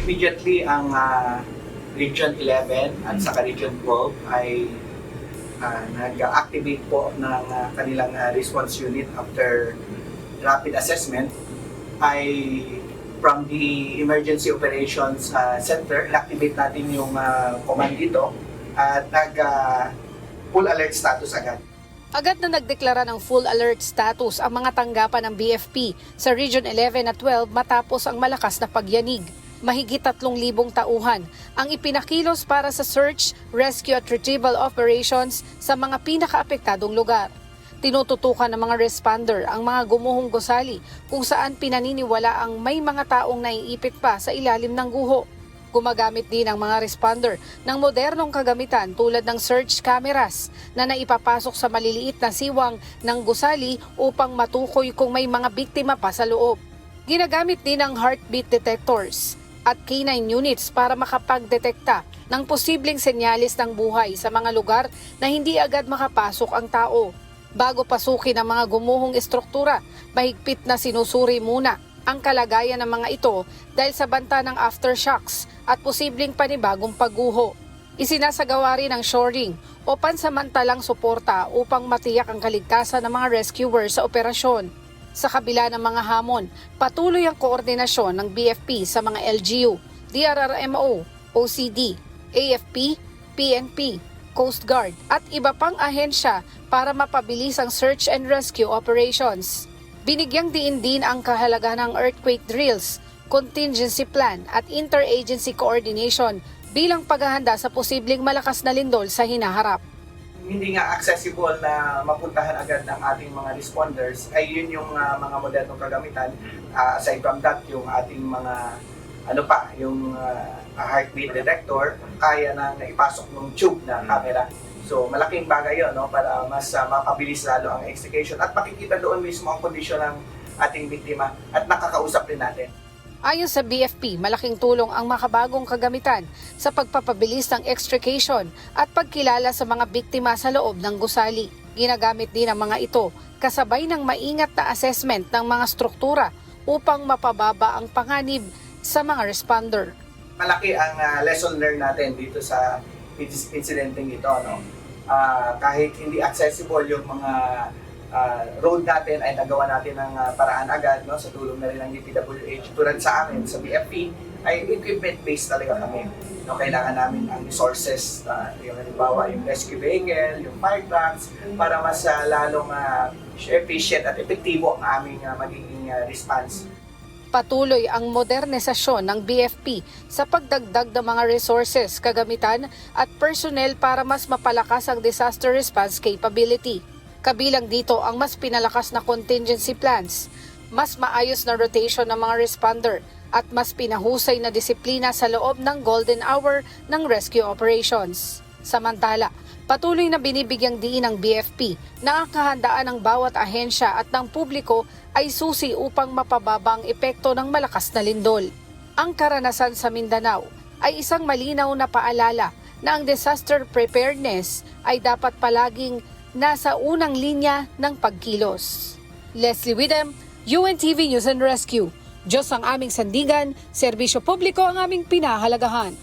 Immediately ang Region 11 at saka Region 12 ay nag-activate po ng kanilang response unit after rapid assessment ay from the Emergency Operations Center, activate natin yung command dito at full alert status agad. Agad na nagdeklara ng full alert status ang mga tanggapan ng BFP sa Region 11 at 12 matapos ang malakas na pagyanig. Mahigit 3,000 tauhan ang ipinakilos para sa search, rescue at retrieval operations sa mga pinakaapektadong lugar. Tinututukan ng mga responder ang mga gumuhong gusali kung saan pinaniniwala ang may mga taong naiipit pa sa ilalim ng guho. Gumagamit din ang mga responder ng modernong kagamitan tulad ng search cameras na naipapasok sa maliliit na siwang ng gusali upang matukoy kung may mga biktima pa sa loob. Ginagamit din ang heartbeat detectors at K9 units para makapagdetekta ng posibleng senyalis ng buhay sa mga lugar na hindi agad makapasok ang tao. Bago pasukin ang mga gumuhong estruktura, mahigpit na sinusuri muna ang kalagayan ng mga ito dahil sa banta ng aftershocks at posibleng panibagong pagguho. Isinasagawa rin ang shoring o pansamantalang suporta upang matiyak ang kaligtasan ng mga rescuers sa operasyon. Sa kabila ng mga hamon, patuloy ang koordinasyon ng BFP sa mga LGU, DRRMO, OCD, AFP, PNP, Coast Guard at iba pang ahensya para mapabilis ang search and rescue operations. Binigyang diin din ang kahalagahan ng earthquake drills, contingency plan at interagency coordination bilang paghahanda sa posibleng malakas na lindol sa hinaharap. Hindi nga accessible na mapuntahan agad ng ating mga responders ay yun yung mga modernong kagamitan. Aside from that, yung ating mga yung heartbeat detector, kaya na ipasok ng tube na camera. So malaking bagay yun, no, para mas mapabilis lalo ang extrication at makikita doon mismo ang kondisyon ng ating biktima at nakakausap din natin. Ayon sa BFP, malaking tulong ang makabagong kagamitan sa pagpapabilis ng extrication at pagkilala sa mga biktima sa loob ng gusali. Ginagamit din ang mga ito kasabay ng maingat na assessment ng mga struktura upang mapababa ang panganib sa mga responder. Malaki ang lesson learned natin dito sa incidenteng ito, no? Kahit hindi accessible yung mga road natin ay nagawa natin ng paraan agad, no, sa tulong na rin ng DPWH. Tulad sa amin sa BFP ay equipment based talaga kami, no. Kailangan namin ang resources, yung halimbawa yung rescue vehicle, yung fire trucks para mas lalong efficient at epektibo ang aming magiging response. Patuloy ang modernisasyon ng BFP sa pagdagdag ng mga resources, kagamitan at personnel para mas mapalakas ang disaster response capability. Kabilang dito ang mas pinalakas na contingency plans, mas maayos na rotation ng mga responder at mas pinahusay na disiplina sa loob ng golden hour ng rescue operations. Samantala, patuloy na binibigyang diin ng BFP na ang kahandaan ng bawat ahensya at ng publiko ay susi upang mapababa ang epekto ng malakas na lindol. Ang karanasan sa Mindanao ay isang malinaw na paalala na ang disaster preparedness ay dapat palaging nasa unang linya ng pagkilos. Leslie Widem, UNTV News and Rescue. Diyos ang aming sandigan, serbisyo publiko ang aming pinahalagahan.